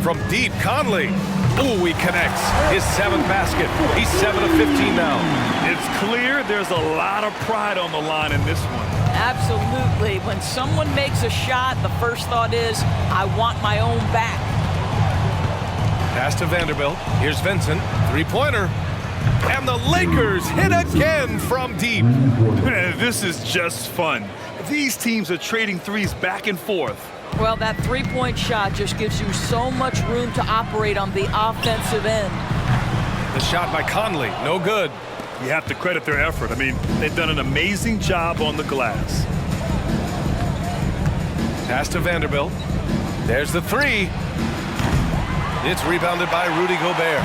From deep, Conley. Ooh, he connects. His 7th basket. He's 7 of 15 now. It's clear there's a lot of pride on the line in this one. Absolutely. When someone makes a shot, the first thought is, I want my own back. Pass to Vanderbilt. Here's Vincent. Three-pointer. And the Lakers hit again from deep. Man, this is just fun. These teams are trading threes back and forth. Well, that three-point shot just gives you so much room to operate on the offensive end. The shot by Conley, no good. You have to credit their effort. I mean, they've done an amazing job on the glass. Pass to Vanderbilt. There's the three. It's rebounded by Rudy Gobert.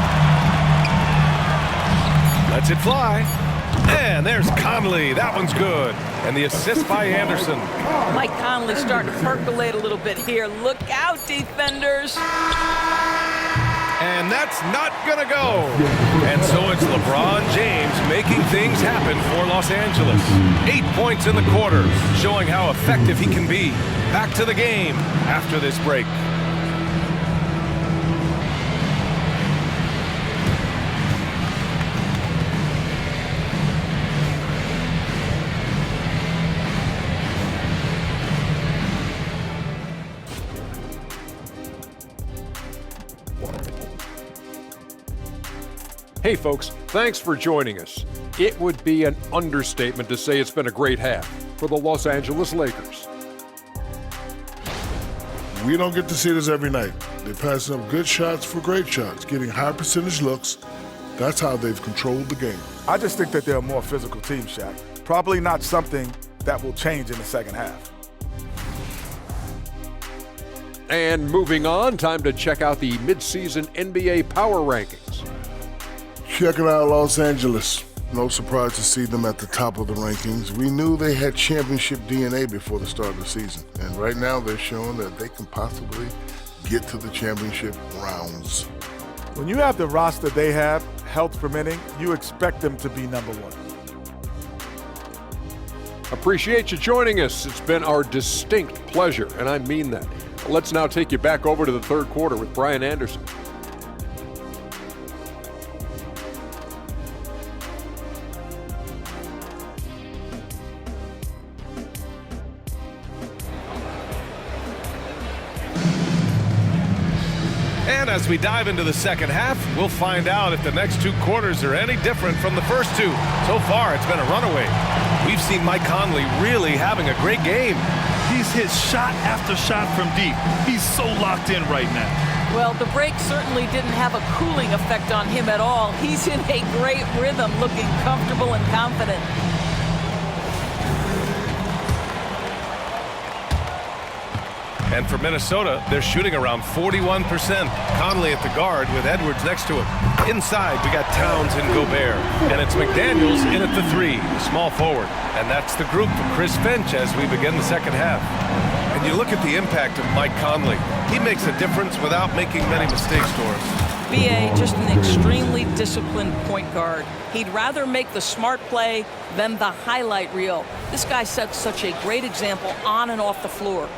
Lets it fly. And there's Conley. That one's good. And the assist by Anderson. Mike Conley starting to percolate a little bit here. Look out, defenders. And that's not going to go. And so it's LeBron James making things happen for Los Angeles. 8 points in the quarter, showing how effective he can be. Back to the game after this break. Hey folks, thanks for joining us. It would be an understatement to say it's been a great half for the Los Angeles Lakers. We don't get to see this every night. They're passing up good shots for great shots, getting high percentage looks. That's how they've controlled the game. I just think that they're a more physical team, Shaq. Probably not something that will change in the second half. And moving on, time to check out the midseason NBA Power Rankings. Checking out Los Angeles. No surprise to see them at the top of the rankings. We knew they had championship DNA before the start of the season. And right now they're showing that they can possibly get to the championship rounds. When you have the roster they have, health permitting, you expect them to be number one. Appreciate you joining us. It's been our distinct pleasure, and I mean that. Let's now take you back over to the third quarter with Brian Anderson. And as we dive into the second half, we'll find out if the next 2 quarters are any different from the first 2. So far, it's been a runaway. We've seen Mike Conley really having a great game. He's hit shot after shot from deep. He's so locked in right now. Well, the break certainly didn't have a cooling effect on him at all. He's in a great rhythm, looking comfortable and confident. And for Minnesota, they're shooting around 41%. Conley at the guard with Edwards next to him. Inside, we got Towns and Gobert. And it's McDaniels in at the 3, the small forward. And that's the group for Chris Finch as we begin the second half. And you look at the impact of Mike Conley. He makes a difference without making many mistakes, Doris. B.A., just an extremely disciplined point guard. He'd rather make the smart play than the highlight reel. This guy sets such a great example on and off the floor.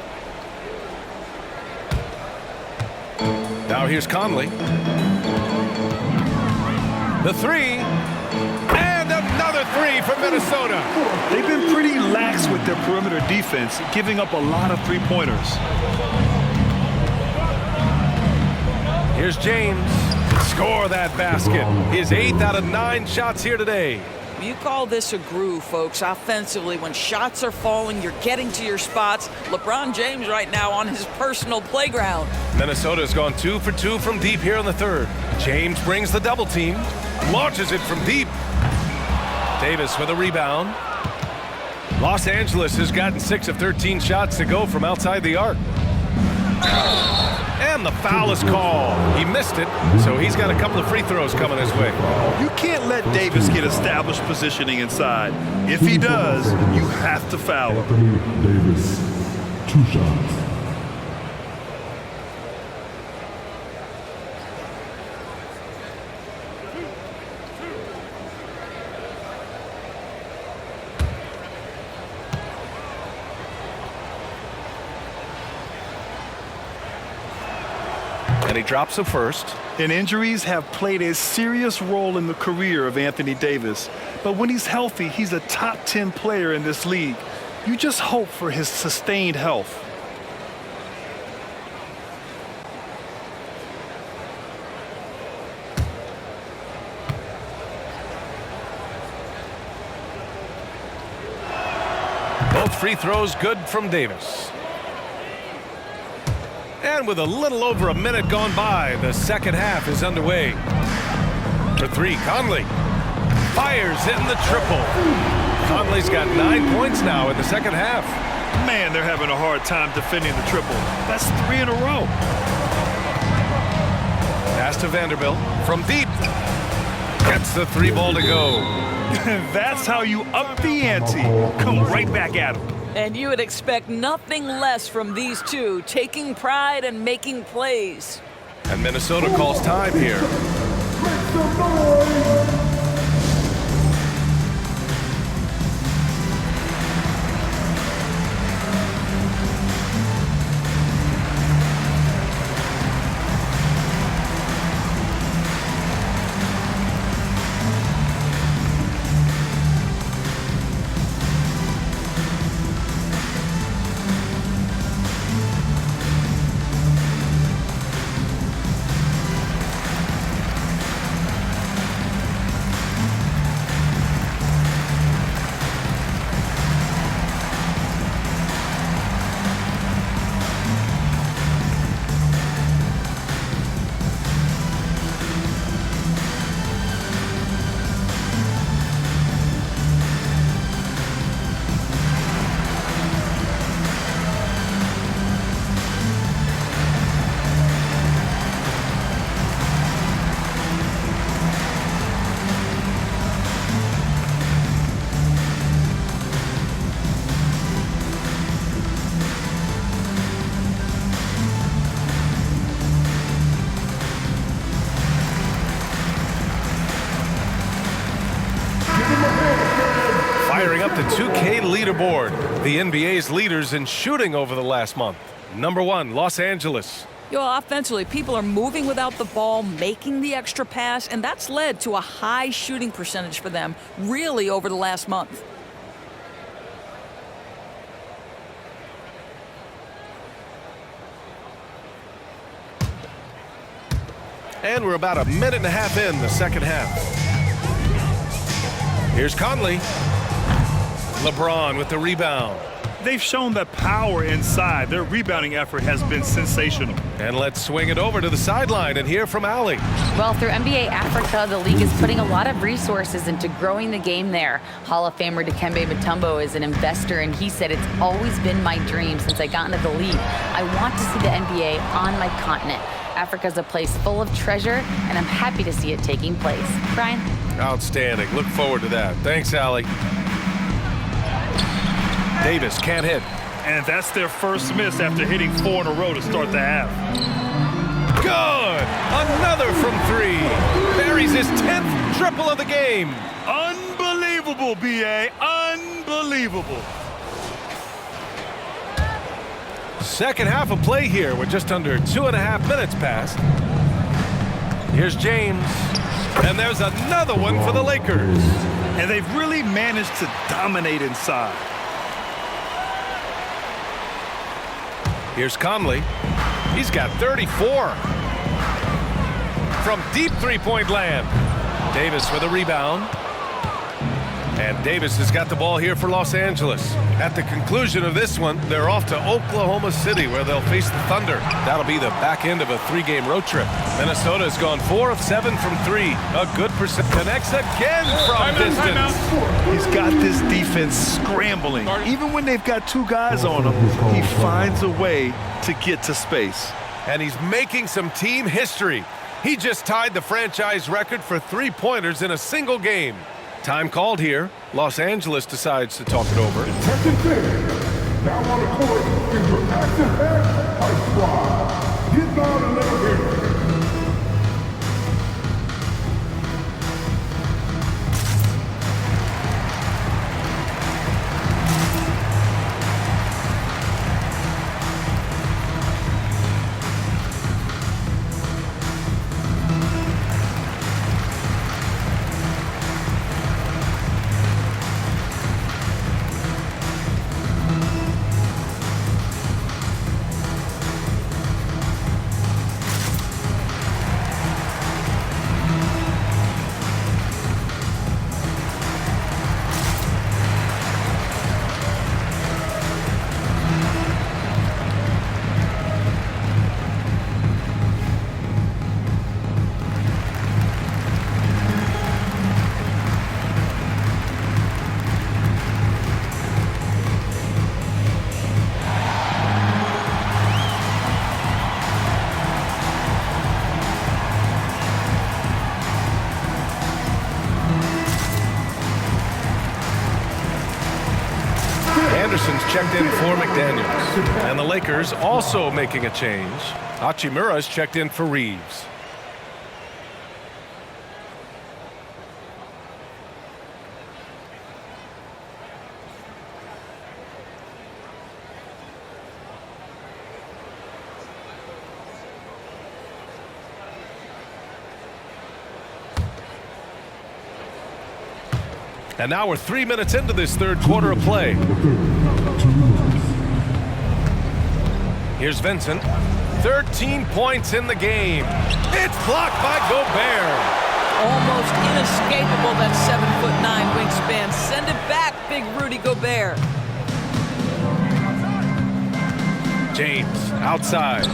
Now here's Conley. The 3. And another 3 for Minnesota. They've been pretty lax with their perimeter defense, giving up a lot of three-pointers. Here's James to score that basket. His 8th out of 9 shots here today. You call this a groove, folks. Offensively, when shots are falling, you're getting to your spots. LeBron James right now on his personal playground. Minnesota's gone 2 for 2 from deep here in the third. James brings the double team, launches it from deep. Davis with a rebound. Los Angeles has gotten 6 of 13 shots to go from outside the arc. And the foul is called. He missed it, so he's got a couple of free throws coming his way. You can't let Davis get established positioning inside. If he does, you have to foul him. Davis, 2 shots. And he drops the first. And injuries have played a serious role in the career of Anthony Davis. But when he's healthy, he's a top 10 player in this league. You just hope for his sustained health. Both free throws good from Davis. And with a little over a minute gone by, the second half is underway. For three, Conley fires in the triple. Conley's got 9 points now in the second half. Man, they're having a hard time defending the triple. That's 3 in a row. Pass to Vanderbilt from deep. Gets the 3 ball to go. That's how you up the ante. Come right back at him. And you would expect nothing less from these two, taking pride and making plays. And Minnesota calls time here. Firing up the 2K leaderboard. The NBA's leaders in shooting over the last month. Number 1, Los Angeles. Offensively, people are moving without the ball, making the extra pass, and that's led to a high shooting percentage for them, really, over the last month. And we're about a minute and a half in the second half. Here's Conley. LeBron with the rebound. They've shown that power inside. Their rebounding effort has been sensational. And let's swing it over to the sideline and hear from Allie. Well, through NBA Africa, the league is putting a lot of resources into growing the game there. Hall of Famer Dikembe Mutombo is an investor, and he said, "It's always been my dream since I got into the league. I want to see the NBA on my continent. Africa's a place full of treasure, and I'm happy to see it taking place." Brian? Outstanding. Look forward to that. Thanks, Allie. Davis can't hit. And that's their first miss after hitting 4 in a row to start the half. Good! Another from 3. Buries his 10th triple of the game. Unbelievable, B.A. Unbelievable. Second half of play here with just under 2.5 minutes passed. Here's James. And there's another one for the Lakers. And they've really managed to dominate inside. Here's Conley. He's got 34. From deep three-point land. Davis with a rebound. And Davis has got the ball here for Los Angeles. At the conclusion of this one, they're off to Oklahoma City, where they'll face the Thunder. That'll be the back end of a 3-game road trip. Minnesota has gone 4 of 7 from 3. A good percent. Connects again from distance. He's got this defense scrambling. Even when they've got 2 guys on him, he finds a way to get to space. And he's making some team history. He just tied the franchise record for 3-pointers in a single game. Time called here. Los Angeles decides to talk it over. Now on the court is your action-packed Ice Squad. Get down and let them hear it. checked in for McDaniels. And the Lakers also making a change. Hachimura's checked in for Reeves. And now we're 3 minutes into this third quarter of play. Here's Vincent. 13 points in the game. It's blocked by Gobert. Almost inescapable, that 7'9" wingspan. Send it back, big Rudy Gobert. James outside.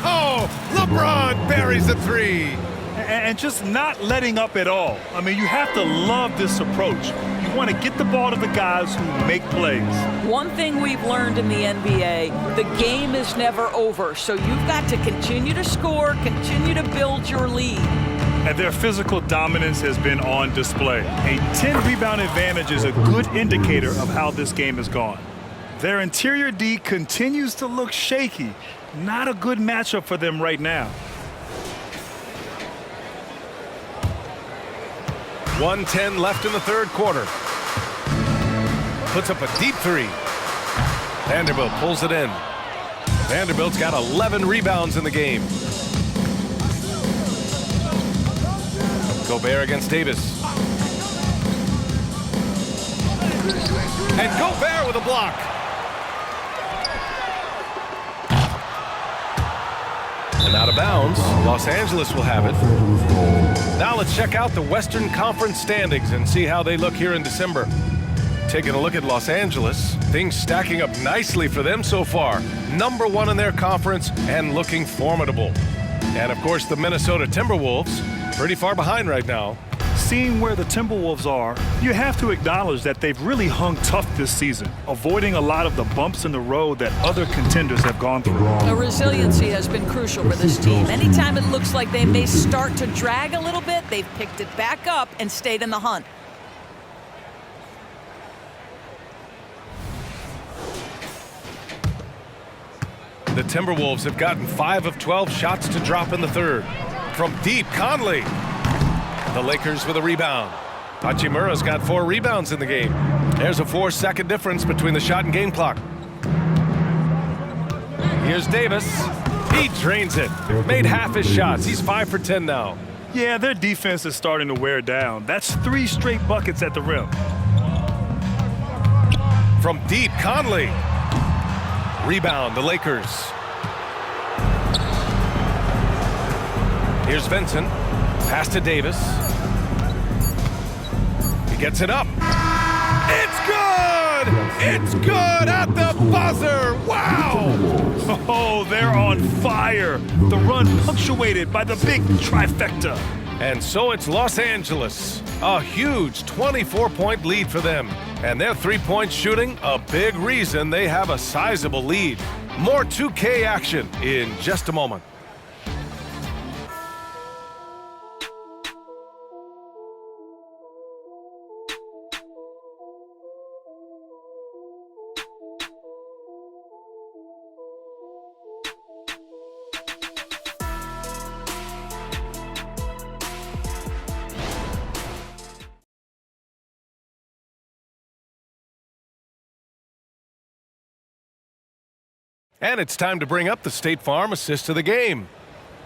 Oh, LeBron buries a three. And just not letting up at all. I mean, you have to love this approach. You want to get the ball to the guys who make plays. One thing we've learned in the NBA, the game is never over. So you've got to continue to score, continue to build your lead. And their physical dominance has been on display. A 10-rebound advantage is a good indicator of how this game has gone. Their interior D continues to look shaky. Not a good matchup for them right now. 1:10 left in the third quarter. Puts up a deep three. Vanderbilt pulls it in. Vanderbilt's got 11 rebounds in the game. Gobert against Davis. And Gobert with a block. And out of bounds. Los Angeles will have it. Now let's check out the Western Conference standings and see how they look here in December. Taking a look at Los Angeles, things stacking up nicely for them so far. Number 1 in their conference and looking formidable. And of course the Minnesota Timberwolves, pretty far behind right now. Seeing where the Timberwolves are, you have to acknowledge that they've really hung tough this season, avoiding a lot of the bumps in the road that other contenders have gone through. The resiliency has been crucial for this team. Anytime it looks like they may start to drag a little bit, they've picked it back up and stayed in the hunt. The Timberwolves have gotten 5 of 12 shots to drop in the third. From deep, Conley. The Lakers with a rebound. Hachimura's got 4 rebounds in the game. There's a 4-second difference between the shot and game clock. Here's Davis. He drains it. Made half his shots. He's 5 for 10 now. Yeah, their defense is starting to wear down. That's 3 straight buckets at the rim. From deep, Conley. Rebound, the Lakers. Here's Vincent. Pass to Davis. He gets it up. It's good! It's good at the buzzer! Wow! Oh, they're on fire. The run punctuated by the big trifecta. And so it's Los Angeles. A huge 24-point lead for them. And their three-point shooting, a big reason they have a sizable lead. More 2K action in just a moment. And it's time to bring up the State Farm assist of the game.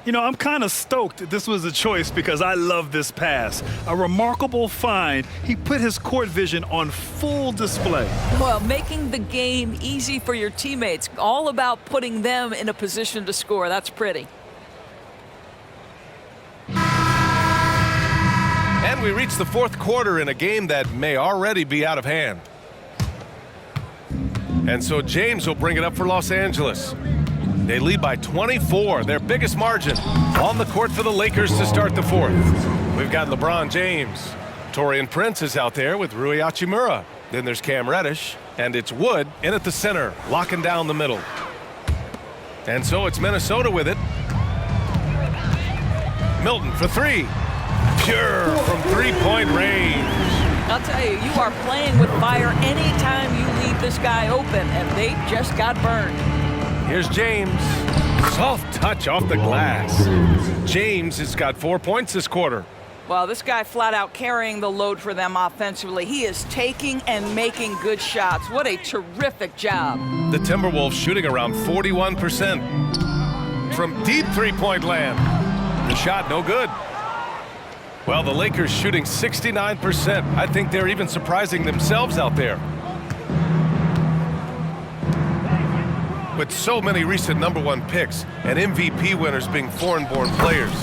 You know, I'm kind of stoked this was a choice because I love this pass. A remarkable find. He put his court vision on full display. Well, making the game easy for your teammates. All about putting them in a position to score. That's pretty. And we reach the fourth quarter in a game that may already be out of hand. And so James will bring it up for Los Angeles. They lead by 24, their biggest margin. On the court for the Lakers to start the fourth. We've got LeBron James. Taurean Prince is out there with Rui Hachimura. Then there's Cam Reddish. And it's Wood in at the center, locking down the middle. And so it's Minnesota with it. Milton for 3. Pure from three-point range. I'll tell you, you are playing with fire anytime you leave this guy open, and they just got burned. Here's James. Soft touch off the glass. James has got 4 points this quarter. Well, this guy flat out carrying the load for them offensively. He is taking and making good shots. What a terrific job. The Timberwolves shooting around 41% from deep three-point land. The shot no good. Well, the Lakers shooting 69%. I think they're even surprising themselves out there. With so many recent #1 picks and MVP winners being foreign-born players,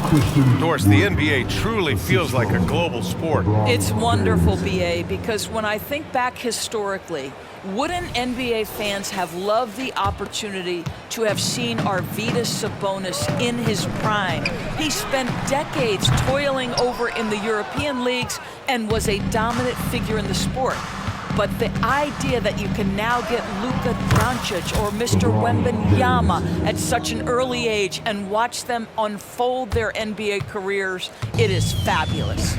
Doris, the NBA truly feels like a global sport. It's wonderful, BA, because when I think back historically, wouldn't NBA fans have loved the opportunity to have seen Arvydas Sabonis in his prime? He spent decades toiling over in the European leagues and was a dominant figure in the sport. But the idea that you can now get Luka Doncic or Mr. Wembanyama at such an early age and watch them unfold their NBA careers, it is fabulous.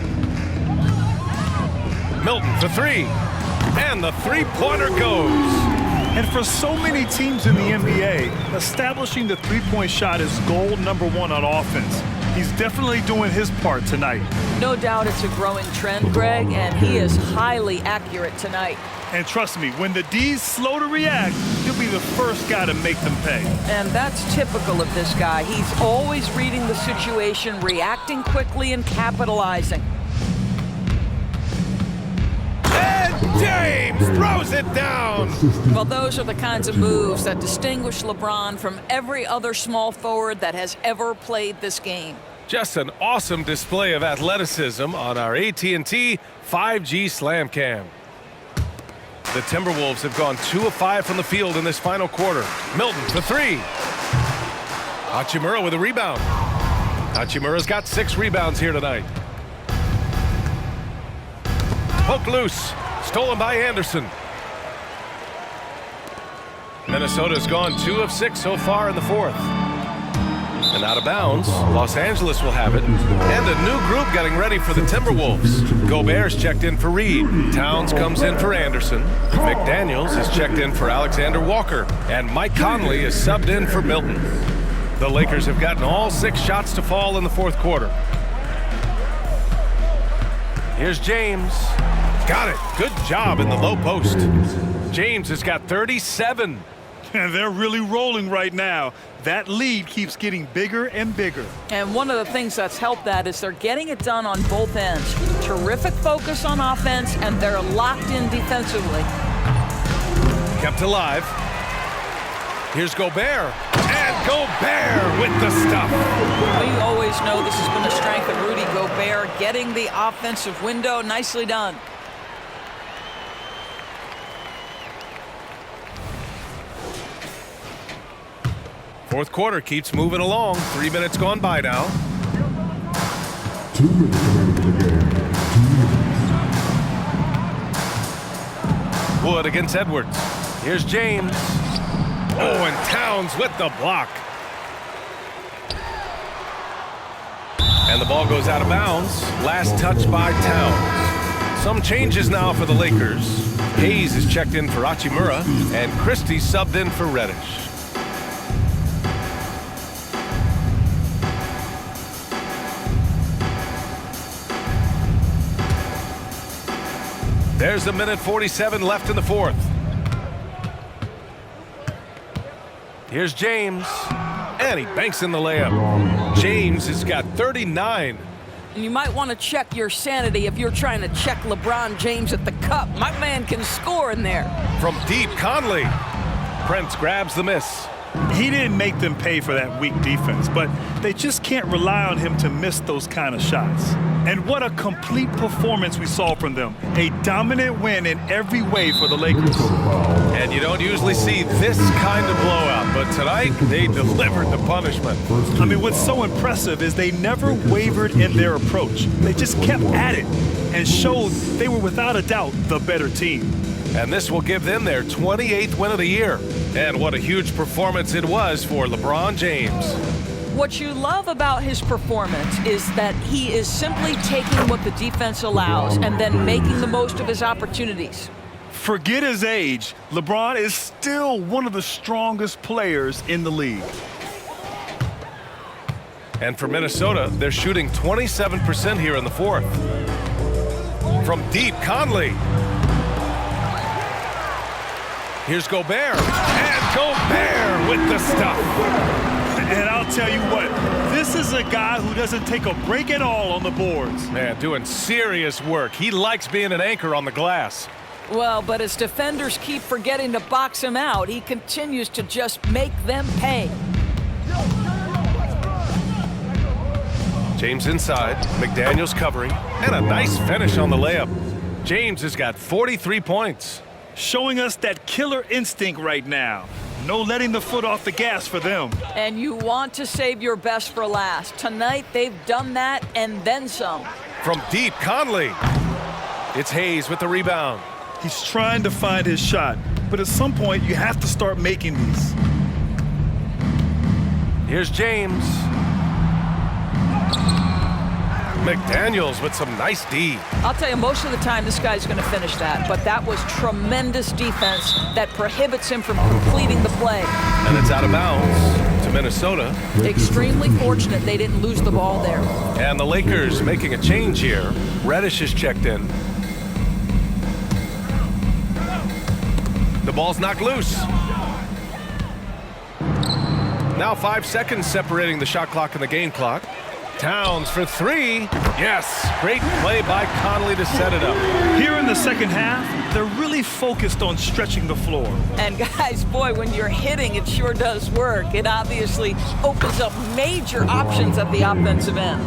Milton for three. And the three-pointer goes. And for so many teams in the NBA, establishing the three-point shot is goal #1 on offense. He's definitely doing his part tonight. No doubt it's a growing trend, Greg, and he is highly accurate tonight. And trust me, when the D's slow to react, he'll be the first guy to make them pay. And that's typical of this guy. He's always reading the situation, reacting quickly, and capitalizing. And James throws it down. Well, those are the kinds of moves that distinguish LeBron from every other small forward that has ever played this game. Just an awesome display of athleticism on our AT&T 5G Slam Cam. The Timberwolves have gone 2 of 5 from the field in this final quarter. Milton for three. Hachimura with a rebound. Hachimura's got 6 rebounds here tonight. Poke loose. Stolen by Anderson. Minnesota's gone 2 of 6 so far in the fourth. And out of bounds, Los Angeles will have it. And a new group getting ready for the Timberwolves. Gobert's checked in for Reed. Towns comes in for Anderson. McDaniels is checked in for Alexander Walker. And Mike Conley is subbed in for Milton. The Lakers have gotten all 6 shots to fall in the fourth quarter. Here's James. Got it. Good job in the low post. James has got 37. And they're really rolling right now. That lead keeps getting bigger and bigger. And one of the things that's helped that is they're getting it done on both ends. Terrific focus on offense, and they're locked in defensively. Kept alive. Here's Gobert. And Gobert with the stuff. We always know this has been a strength of Rudy Gobert, getting the offensive window. Nicely done. Fourth quarter keeps moving along. 3 minutes gone by now. 2 minutes remaining in the game. 2 minutes. Wood against Edwards. Here's James. Oh, and Towns with the block. And the ball goes out of bounds. Last touch by Towns. Some changes now for the Lakers. Hayes is checked in for Hachimura, and Christie subbed in for Reddish. There's 1:47 left in the fourth. Here's James. And he banks in the layup. James has got 39. And you might want to check your sanity if you're trying to check LeBron James at the cup. My man can score in there. From deep, Conley. Prince grabs the miss. He didn't make them pay for that weak defense, but they just can't rely on him to miss those kind of shots. And what a complete performance we saw from them. A dominant win in every way for the Lakers. And you don't usually see this kind of blowout, but tonight they delivered the punishment. I mean, what's so impressive is they never wavered in their approach. They just kept at it and showed they were without a doubt the better team. And this will give them their 28th win of the year. And what a huge performance it was for LeBron James. What you love about his performance is that he is simply taking what the defense allows and then making the most of his opportunities. Forget his age, LeBron is still one of the strongest players in the league. And for Minnesota, they're shooting 27% here in the fourth. From deep, Conley. Here's Gobert. And Gobert with the stuff. And I'll tell you what, this is a guy who doesn't take a break at all on the boards. Man, doing serious work. He likes being an anchor on the glass. Well, but as defenders keep forgetting to box him out, he continues to just make them pay. James inside, McDaniels covering, and a nice finish on the layup. James has got 43 points. Showing us that killer instinct right now. No letting the foot off the gas for them. And you want to save your best for last. Tonight, they've done that and then some. From deep, Conley. It's Hayes with the rebound. He's trying to find his shot, but at some point, you have to start making these. Here's James. McDaniels with some nice D. I'll tell you, most of the time this guy's going to finish that, but that was tremendous defense that prohibits him from completing the play. And it's out of bounds to Minnesota. Extremely fortunate they didn't lose the ball there. And the Lakers making a change here. Reddish is checked in. The ball's knocked loose. Now 5 seconds separating the shot clock and the game clock. Towns for three. Yes, great play by Conley to set it up. Here in the second half, they're really focused on stretching the floor. And guys, boy, when you're hitting, it sure does work. It obviously opens up major options at the offensive end.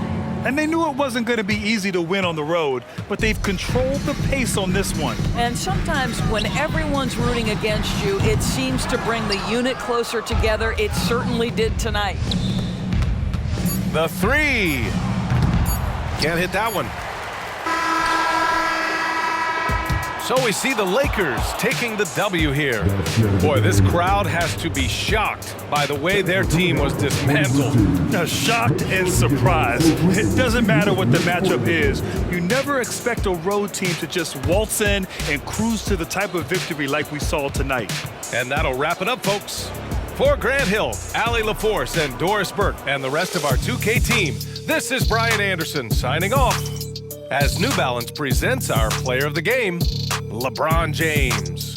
And they knew it wasn't going to be easy to win on the road, but they've controlled the pace on this one. And sometimes when everyone's rooting against you, it seems to bring the unit closer together. It certainly did tonight. The three. Can't hit that one. So we see the Lakers taking the W here. Boy, this crowd has to be shocked by the way their team was dismantled. Now, shocked and surprised. It doesn't matter what the matchup is. You never expect a road team to just waltz in and cruise to the type of victory like we saw tonight. And that'll wrap it up, folks. For Grant Hill, Allie LaForce, and Doris Burke, and the rest of our 2K team, this is Brian Anderson signing off as New Balance presents our player of the game, LeBron James.